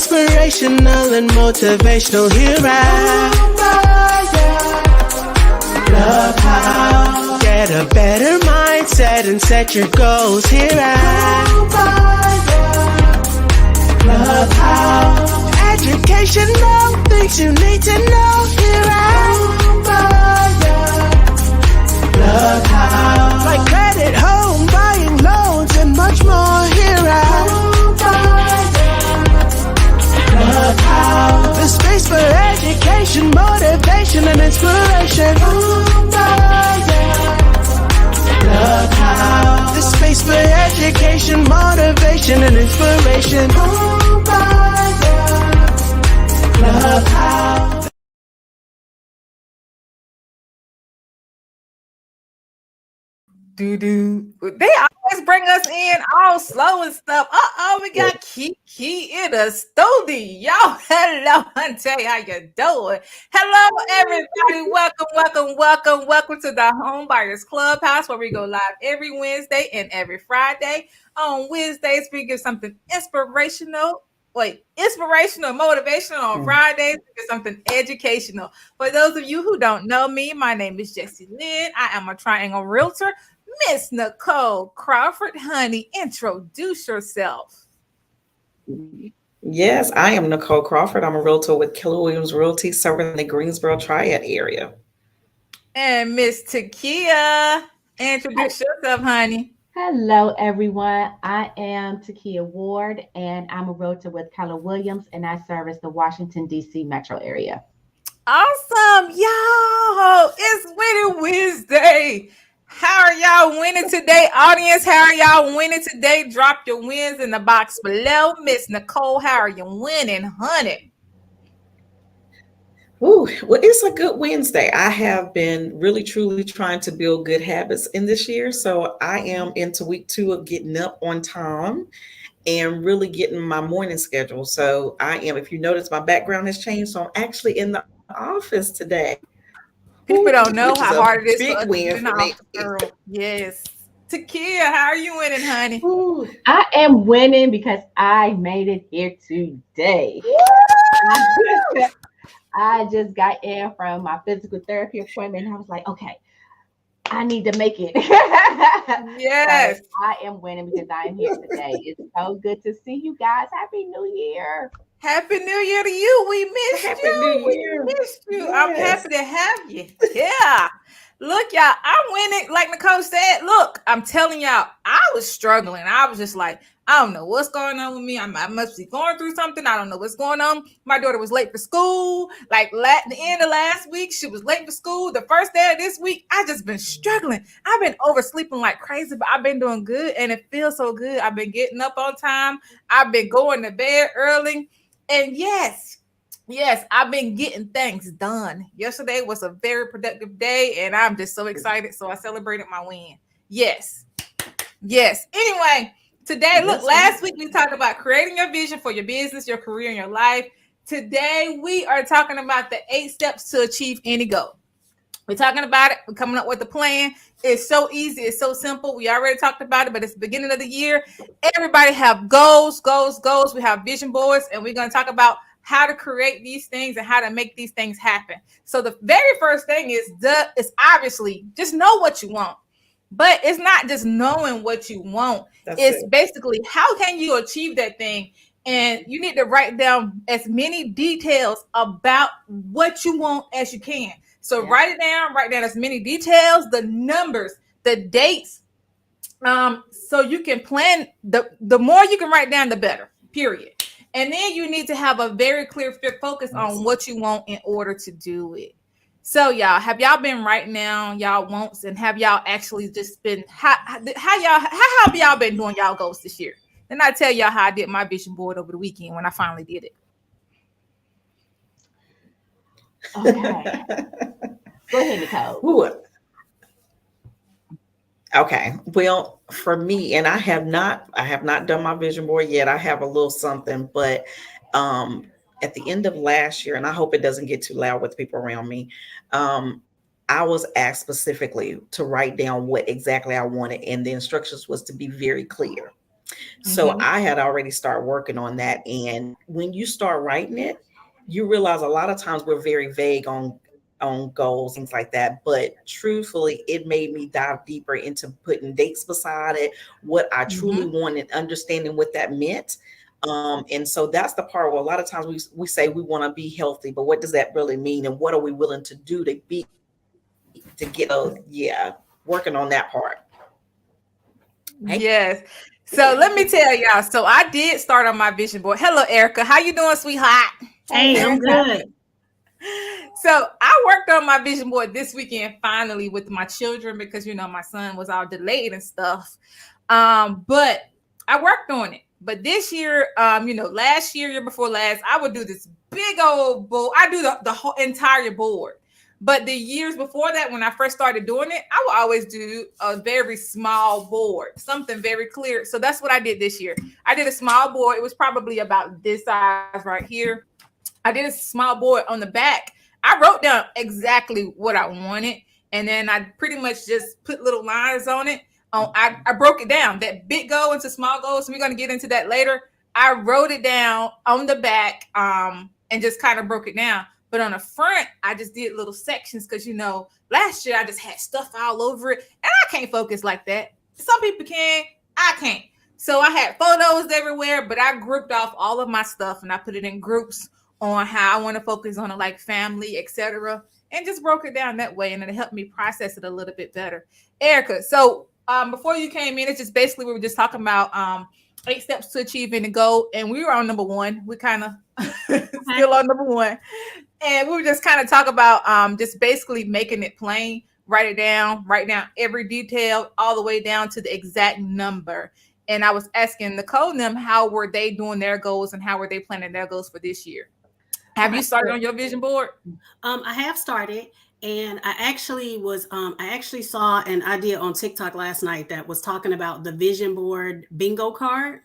inspirational and motivational here at Clubhouse. Get a better mindset and set your goals here at Clubhouse. Educational things you need to know here at Clubhouse. Like credit, home, buying, loans, and much more here at Clubhouse. The space for education, motivation, and inspiration. Clubhouse. The space for education, motivation, and inspiration. Clubhouse. They always bring us in all slow and stuff. We got Kiki in the studio. Hello, Auntie, how you doing? Hello, everybody. Welcome to the Home Buyers Clubhouse, where we go live every Wednesday and every Friday. On Wednesdays, we give something inspirational, motivational. On Fridays, we give something educational. For those of you who don't know me, my name is Jessie Lynn. I am a Triangle Realtor. Miss Nicole Crawford, honey, introduce yourself. Yes, I am Nicole Crawford. I'm a realtor with Keller Williams Realty, serving the Greensboro Triad area. And Miss Takia, introduce yourself, honey. Hello, everyone. I am Takia Ward, and I'm a realtor with Keller Williams, and I service the Washington, D.C. metro area. Awesome, y'all. It's Winning Wednesday. How are y'all winning today, audience? How are y'all winning today? Drop your wins in the box below. Miss Nicole, how are you winning, honey? Ooh, well, it's a good Wednesday. I have been really, truly trying to build good habits in this year. So I am into week 2 of getting up on time and really getting my morning schedule. So I am, if you notice, my background has changed. So I'm actually in the office today. People don't know how hard it is big for us win to for me. girl. Yes. Takia, how are you winning, honey? Ooh, I am winning because I made it here today. I just got in from my physical therapy appointment, and I was like, okay, I need to make it. Yes. So I am winning because I am here today. It's so good to see you guys. Happy New Year. Happy New Year to you. We missed Happy you. New Year. We missed you. Yes. I'm happy to have you. Yeah. Look, y'all, I'm winning. Like Nicole said, look, I'm telling y'all, I was struggling. I was just like, I don't know what's going on with me. I must be going through something. I don't know what's going on. My daughter was late for school. Like the end of last week, she was late for school. The first day of this week, I just been struggling. I've been oversleeping like crazy, but I've been doing good, and it feels so good. I've been getting up on time. I've been going to bed early. And yes, I've been getting things done. Yesterday was a very productive day, and I'm just so excited. So I celebrated my win. Yes. Anyway, today, look, last week we talked about creating your vision for your business, your career, and your life. Today, we are talking about the 8 steps to achieve any goal. We're talking about it. We're coming up with a plan. It's so easy. It's so simple. We already talked about it, but it's the beginning of the year. Everybody have goals. We have vision boards, and we're going to talk about how to create these things and how to make these things happen. So the very first thing is obviously just know what you want. But it's not just knowing what you want. It's basically how can you achieve that thing? And you need to write down as many details about what you want as you can. So write down as many details, the numbers, the dates. So you can plan. The more you can write down, the better, period. And then you need to have a very clear focus on what you want in order to do it. So y'all, have y'all been writing down y'all wants, and have y'all actually just been how have y'all been doing y'all goals this year? And I tell y'all how I did my vision board over the weekend when I finally did it. Okay. Go ahead, Nicole. Ooh. Okay. Well, for me, and I have not done my vision board yet. I have a little something, but at the end of last year, and I hope it doesn't get too loud with people around me, I was asked specifically to write down what exactly I wanted, and the instructions was to be very clear. So I had already started working on that. And when you start writing it, you realize a lot of times we're very vague on goals, things like that. But truthfully, it made me dive deeper into putting dates beside it, what I truly wanted, understanding what that meant. And so that's the part where a lot of times we say we want to be healthy, but what does that really mean? And what are we willing to do to get working on that part. Yes. So let me tell y'all. So I did start on my vision board. Hello, Erica. How you doing, sweetheart? Hey, I'm good. So I worked on my vision board this weekend finally with my children because my son was all delayed and stuff. But I worked on it. But this year, last year before last, I would do this big old board. I do the whole entire board. But the years before that, when I first started doing it, I would always do a very small board, something very clear. So that's what I did this year. I did a small board. It was probably about this size right here. I did a small board on the back. I wrote down exactly what I wanted. And then I pretty much just put little lines on it. I broke it down, that big goal into small goals. So we're going to get into that later. I wrote it down on the back and just kind of broke it down. But on the front, I just did little sections because, last year I just had stuff all over it. And I can't focus like that. Some people can. I can't. So I had photos everywhere, but I grouped off all of my stuff and I put it in groups on how I want to focus on it, like family, etc. And just broke it down that way. And it helped me process it a little bit better. Erica, so before you came in, it's just basically we were just talking about 8 steps to achieving a goal. And we were on number 1. We kind of still on number 1. And we were just kind of talk about just basically making it plain, write down every detail all the way down to the exact number. And I was asking Nicole and them, how were they doing their goals and how were they planning their goals for this year? Have you started on your vision board? I have started, and I actually saw an idea on TikTok last night that was talking about the vision board bingo card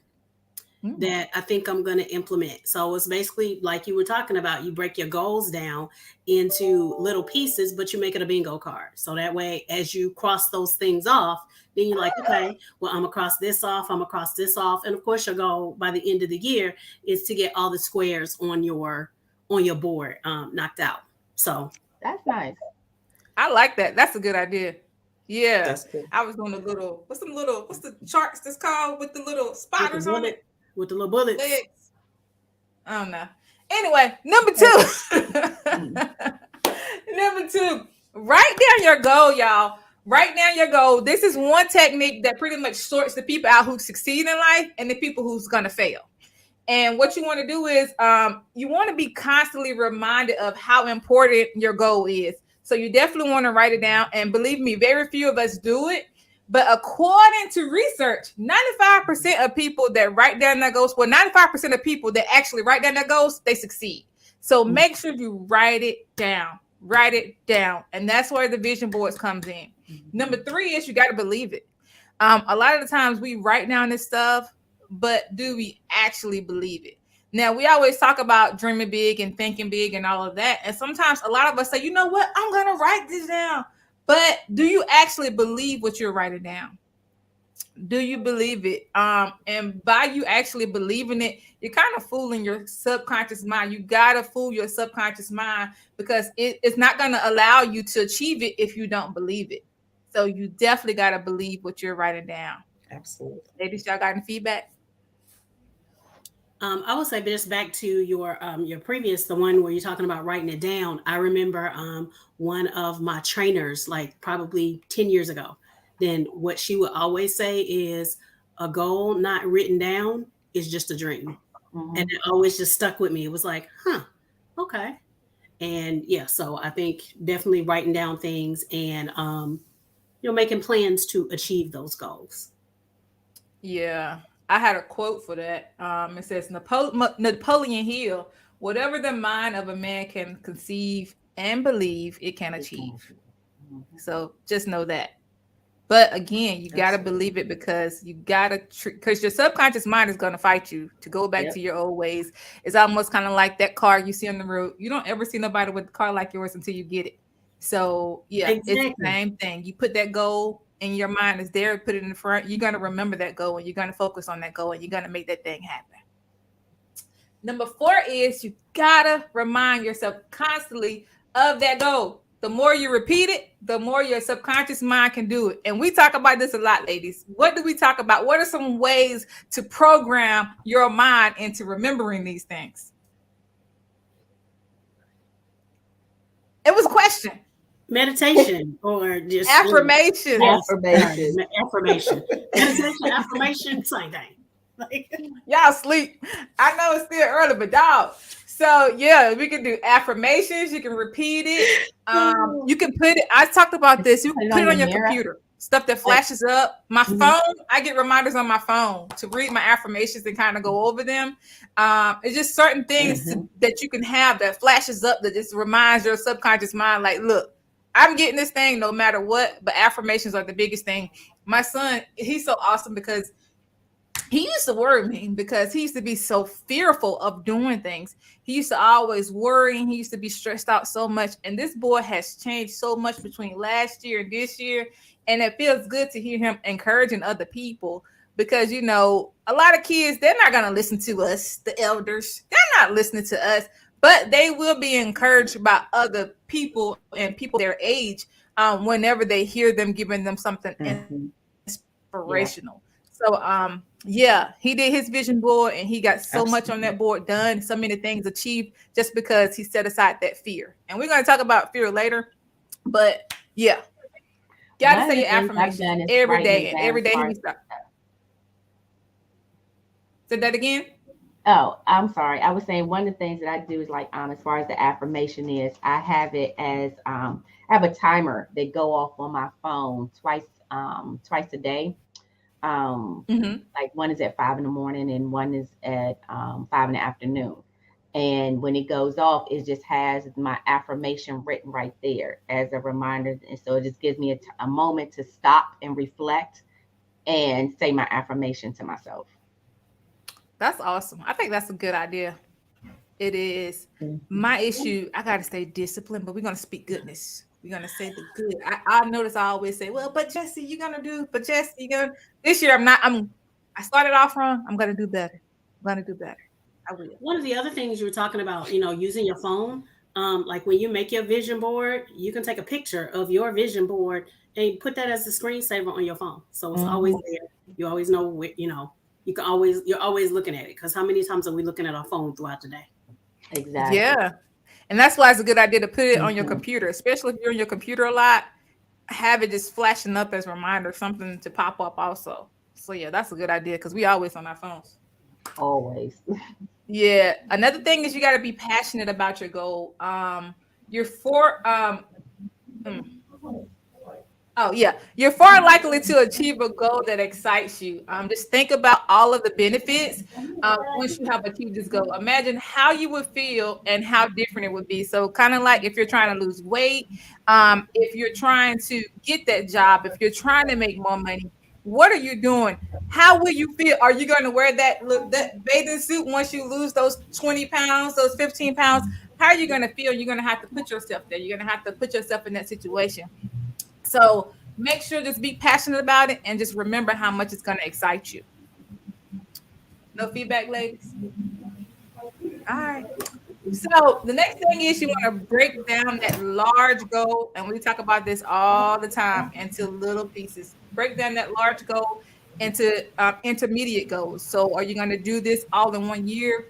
that I think I'm going to implement. So it's basically like you were talking about, you break your goals down into little pieces, but you make it a bingo card. So that way, as you cross those things off, then you're like, okay, well, I'm gonna cross this off, I'm gonna cross this off. And of course, your goal by the end of the year is to get all the squares on your board knocked out. So That's nice. I like that. That's a good idea. Yeah. That's good. I was doing what's the charts that's called with the little spiders on it? With the little bullets. Legs. I don't know. Anyway, number 2. Number 2. Write down your goal, y'all. Write down your goal. This is one technique that pretty much sorts the people out who succeed in life and the people who's gonna fail. And what you want to do is you want to be constantly reminded of how important your goal is. So you definitely want to write it down. And believe me, very few of us do it. But according to research, 95% of people that write down their goals, 95% of people that actually write down their goals, they succeed. So make sure you write it down. Write it down. And that's where the vision boards comes in. Number 3 is you got to believe it. A lot of the times we write down this stuff, but do we actually believe it? Now, we always talk about dreaming big and thinking big and all of that. And sometimes a lot of us say, you know what? I'm going to write this down. But do you actually believe what you're writing down? Do you believe it? And by you actually believing it, you're kind of fooling your subconscious mind. You got to fool your subconscious mind because it's not going to allow you to achieve it if you don't believe it. So you definitely got to believe what you're writing down. Absolutely. Ladies, y'all got any feedback? I would say just back to your previous, the one where you're talking about writing it down. I remember one of my trainers, like probably 10 years ago, then what she would always say is a goal not written down is just a dream. And it always just stuck with me. It was like, okay. And yeah, so I think definitely writing down things and, making plans to achieve those goals. Yeah. I had a quote for that. It says, Napoleon Hill, whatever the mind of a man can conceive and believe, it can achieve. So just know that. But again, you got to believe it because you got to, because your subconscious mind is going to fight you to go back to your old ways. It's almost kind of like that car you see on the road. You don't ever see nobody with a car like yours until you get it. So yeah, It's the same thing. You put that goal and your mind is there, put it in front, you're going to remember that goal and you're going to focus on that goal and you're going to make that thing happen. Number 4 is you gotta remind yourself constantly of that goal. The more you repeat it, the more your subconscious mind can do it. And we talk about this a lot, ladies. What do we talk about? What are some ways to program your mind into remembering these things? It was a question. Meditation or just Affirmation. Affirmation. Affirmation. Meditation, affirmation, same thing. Like, Y'all sleep. I know it's still early, but dog. So yeah, we can do affirmations. You can repeat it. You can put it. I talked about this. You can put it on your computer. Stuff that flashes up. My phone. I get reminders on my phone to read my affirmations and kind of go over them. It's just certain things that you can have that flashes up that just reminds your subconscious mind, like, look, I'm getting this thing no matter what. But affirmations are the biggest thing. My son, he's so awesome because he used to worry me because he used to be so fearful of doing things. He used to always worry. He used to be stressed out so much. And this boy has changed so much between last year and this year. And it feels good to hear him encouraging other people because, you know, a lot of kids, they're not going to listen to us, the elders. They're not listening to us, but they will be encouraged by other people and people their age whenever they hear them giving them something inspirational. So, yeah, he did his vision board and he got so much on that board done, so many things achieved just because he set aside that fear. And we're going to talk about fear later, but yeah, got to say your affirmation every day, and every day he stop. Say that again. Oh, I'm sorry. I was saying one of the things that I do is like, as far as the affirmation is, I have it as, I have a timer that go off on my phone twice a day. Like one is at 5 a.m. and one is at 5 p.m. And when it goes off, it just has my affirmation written right there as a reminder. And so it just gives me a moment to stop and reflect and say my affirmation to myself. That's awesome. I think that's a good idea. It is. My issue, I got to stay disciplined, but we're going to speak goodness. We're going to say the good. I notice I always say, well, but Jesse, you're going to do, but Jesse, you're going to, this year I started off wrong. I'm going to do better. I'm going to do better. I will. One of the other things you were talking about, you know, using your phone, like when you make your vision board, you can take a picture of your vision board and put that as a screensaver on your phone. So it's always there. You always know, you know, you're always looking at it. Because how many times are we looking at our phone throughout the day? Exactly. Yeah. And that's why it's a good idea to put it on your computer, especially if you're on your computer a lot, have it just flashing up as a reminder, something to pop up also. So yeah, that's a good idea because we always on our phones. Always. Yeah. Another thing is you got to be passionate about your goal. You're far likely to achieve a goal that excites you. Just think about all of the benefits once you have achieved this goal. Imagine how you would feel and how different it would be. So kind of like if you're trying to lose weight, if you're trying to get that job, if you're trying to make more money, what are you doing? How will you feel? Are you going to wear that bathing suit once you lose those 20 pounds, those 15 pounds? How are you going to feel? You're going to have to put yourself there. You're going to have to put yourself in that situation. So make sure just be passionate about it and just remember how much it's going to excite you. No feedback, ladies? All right. So the next thing is you want to break down that large goal. And we talk about this all the time into little pieces. Break down that large goal into intermediate goals. So are you going to do this all in 1 year?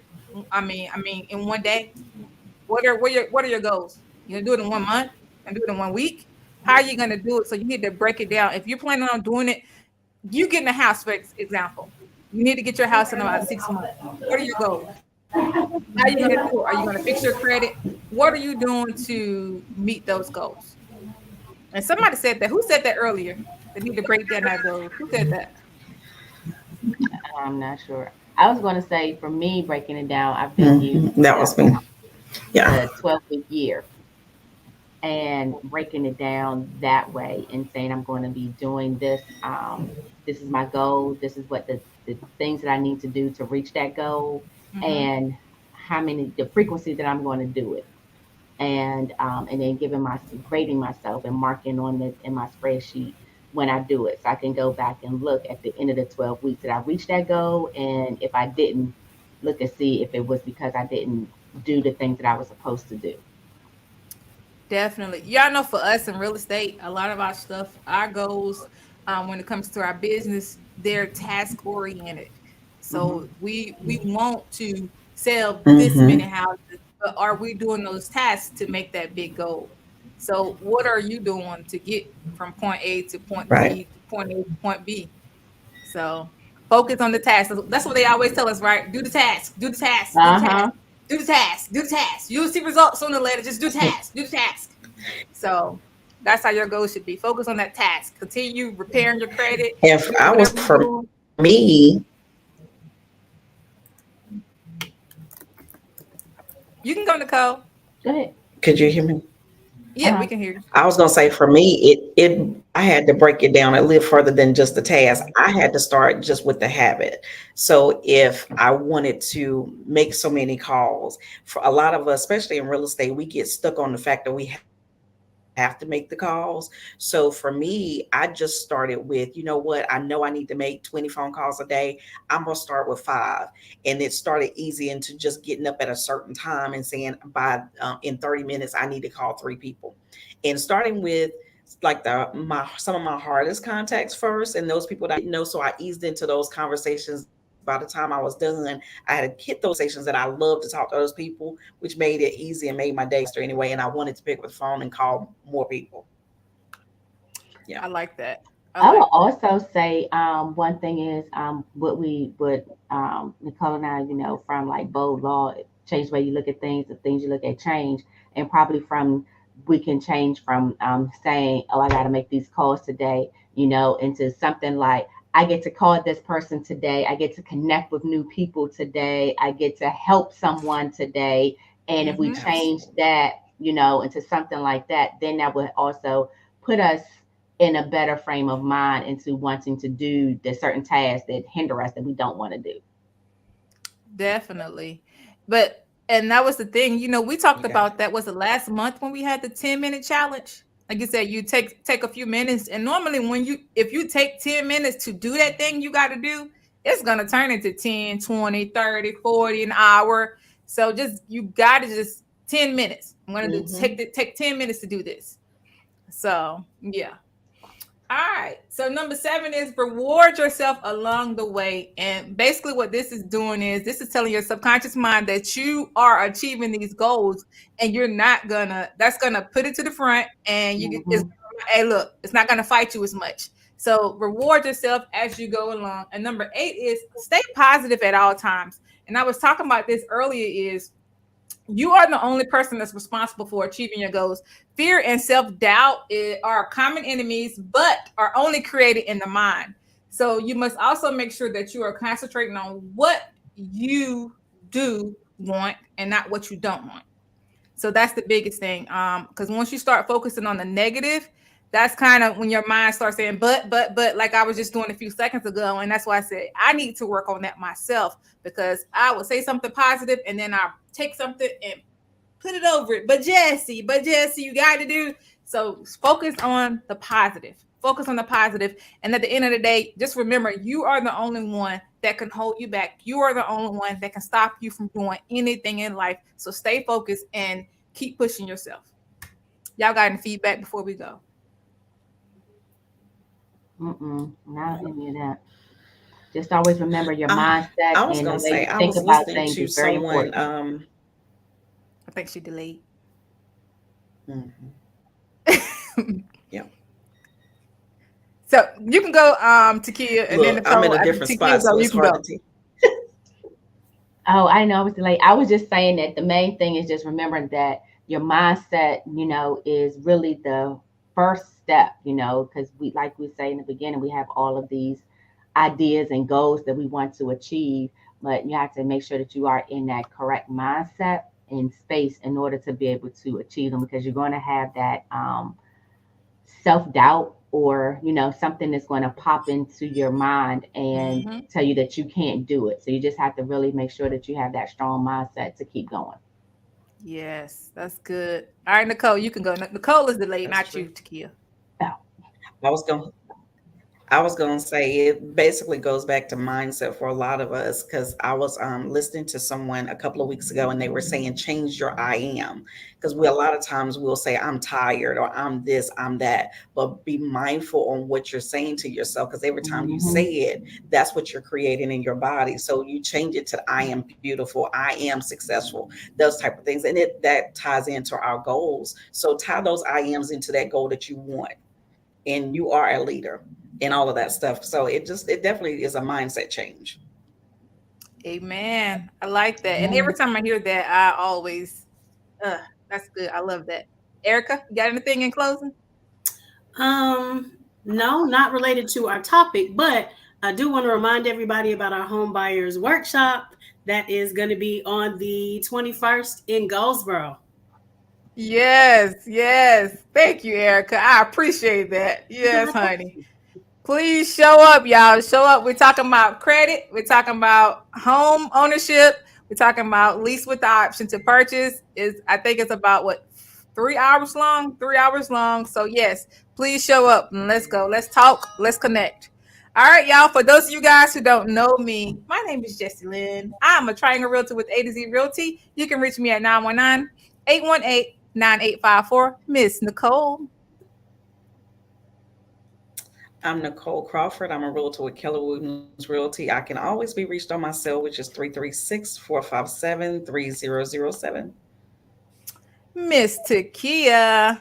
I mean, in 1 day? What are your goals? You going to do it in 1 month and do it in 1 week? How are you going to do it? So you need to break it down. If you're planning on doing it, you get in a house, for example. You need to get your house in about 6 months. What are your goals? How are you going to do it? Are you going to fix your credit? What are you doing to meet those goals? And somebody said that. Who said that earlier? They need to break down that goal. Who said that? I'm not sure. I was going to say, for me, breaking it down, I've been using that was me. Yeah, a 12-week year. And breaking it down that way and saying I'm going to be doing this. This is my goal. This is what the things that I need to do to reach that goal, and the frequency that I'm going to do it, and then grading myself and marking on it in my spreadsheet when I do it. So I can go back and look at the end of the 12 weeks that I reached that goal. And if I didn't, look and see if it was because I didn't do the things that I was supposed to do. Definitely. Y'all know for us in real estate, a lot of our stuff, our goals, when it comes to our business, they're task oriented. So we want to sell this many houses, but are we doing those tasks to make that big goal? So what are you doing to get from point A to point Right. Z to point A to point B? So focus on the task. That's what they always tell us, right? Do the task, do the task, do the task, do the task, do the task. You'll see results sooner or later. Just do the task, do the task. So that's how your goal should be. Focus on that task. Continue repairing your credit. If I was for me, you can go, Nicole. Go ahead. could you hear me? Yeah, we can hear you. I was gonna say for me, I had to break it down a little further than just the task. I had to start just with the habit. So if I wanted to make so many calls, for a lot of us, especially in real estate, we get stuck on the fact that we have to make the calls. So for me, I just started with, you know what, I know I need to make 20 phone calls a day. I'm going to start with 5. And it started easy into just getting up at a certain time and saying in 30 minutes, I need to call 3 people. And starting with like some of my hardest contacts first, and those people that I didn't know. So I eased into those conversations. By the time I was done, I had to hit those stations that I love to talk to those people, which made it easy and made my day faster anyway. And I wanted to pick up the phone and call more people. Yeah, I like that. I will also say one thing is what we would Nicole and I, from like Bold Law, change the way you look at things, the things you look at change, and probably we can change from saying, oh, I got to make these calls today, into something like, I get to call this person today. I get to connect with new people today. I get to help someone today. And if we change that, into something like that, then that would also put us in a better frame of mind into wanting to do the certain tasks that hinder us that we don't want to do. Definitely. And that was the thing, we talked about that was the last month when we had the 10-minute challenge. Like you said, you take a few minutes, and normally if you take 10 minutes to do that thing you got to do, it's going to turn into 10, 20, 30, 40, an hour. So you got to just 10 minutes. I'm going to take 10 minutes to do this. So, yeah. All right. So number 7 is reward yourself along the way. And basically what this is doing is this is telling your subconscious mind that you are achieving these goals, and you're not that's going to put it to the front, and hey, look, it's not going to fight you as much. So reward yourself as you go along. And number 8 is stay positive at all times. And I was talking about this earlier is you are the only person that's responsible for achieving your goals. Fear and self-doubt are common enemies, but are only created in the mind. So you must also make sure that you are concentrating on what you do want and not what you don't want. So that's the biggest thing. Because once you start focusing on the negative, that's kind of when your mind starts saying, but, like I was just doing a few seconds ago. And that's why I said, I need to work on that myself, because I will say something positive and then I'll take something and put it over it. But Jesse, you got to do. So focus on the positive. Focus on the positive. And at the end of the day, just remember, you are the only one that can hold you back. You are the only one that can stop you from doing anything in life. So stay focused and keep pushing yourself. Y'all got any feedback before we go? Not any of that. Just always remember your mindset. I was and going the to way say, you I think was about listening things to is very someone. important. I think she delayed. Yeah. So you can go, Takia, and then I'm in a different spot, so it's hard to. Oh, I know I was delayed. I was just saying that the main thing is just remembering that your mindset, is really the first step, because like we say in the beginning, we have all of these ideas and goals that we want to achieve, but you have to make sure that you are in that correct mindset and space in order to be able to achieve them, because you're going to have that self-doubt or something that's going to pop into your mind and tell you that you can't do it. So you just have to really make sure that you have that strong mindset to keep going. Yes, that's good. All right, Nicole, you can go. Nicole is delayed, not you, Takia. I was going I was going to say it basically goes back to mindset for a lot of us because I was listening to someone a couple of weeks ago and they were saying change your I am, because we a lot of times we'll say I'm tired or I'm this, I'm that, but be mindful on what you're saying to yourself, because every time you say it, that's what you're creating in your body. So you change it to I am beautiful, I am successful, those type of things, and it that ties into our goals. So tie those I ams into that goal that you want, and you are a leader and all of that stuff. So it definitely is a mindset change. Amen. I like that. And every time I hear that, I always, that's good. I love that. Erica, you got anything in closing? No, not related to our topic, but I do want to remind everybody about our home buyers workshop that is going to be on the 21st in Goldsboro. Yes, yes. Thank you, Erica. I appreciate that. Yes, honey. Please show up, y'all. Show up. We're talking about credit. We're talking about home ownership. We're talking about lease with the option to purchase. I think it's about 3 hours long? 3 hours long. So yes, please show up and let's go. Let's talk. Let's connect. All right, y'all. For those of you guys who don't know me, my name is Jessie Lynn. I'm a Triangle Realtor with A to Z Realty. You can reach me at 919-818-9854. Miss Nicole. I'm Nicole Crawford. I'm a realtor with Keller Williams Realty. I can always be reached on my cell, which is 336-457-3007. Miss Takia.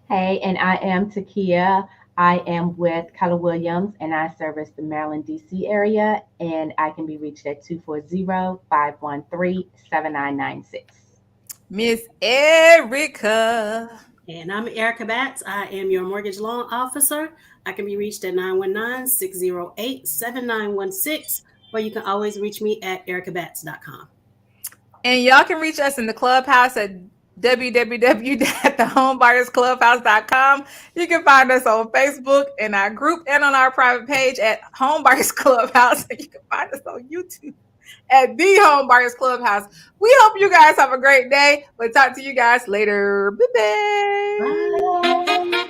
Hey, and I am Takia. I am with Keller Williams, and I service the Maryland, D.C. area, and I can be reached at 240-513-7996. Miss Erica. And I'm Erica Batts. I am your mortgage loan officer. I can be reached at 919-608-7916, or you can always reach me at ericabatts.com. And y'all can reach us in the clubhouse at www.thehomebuyer'sclubhouse.com. You can find us on Facebook in our group and on our private page at Homebuyers Clubhouse. And you can find us on YouTube at The Homebuyers Clubhouse. We hope you guys have a great day. We'll talk to you guys later. Bye-bye. Bye.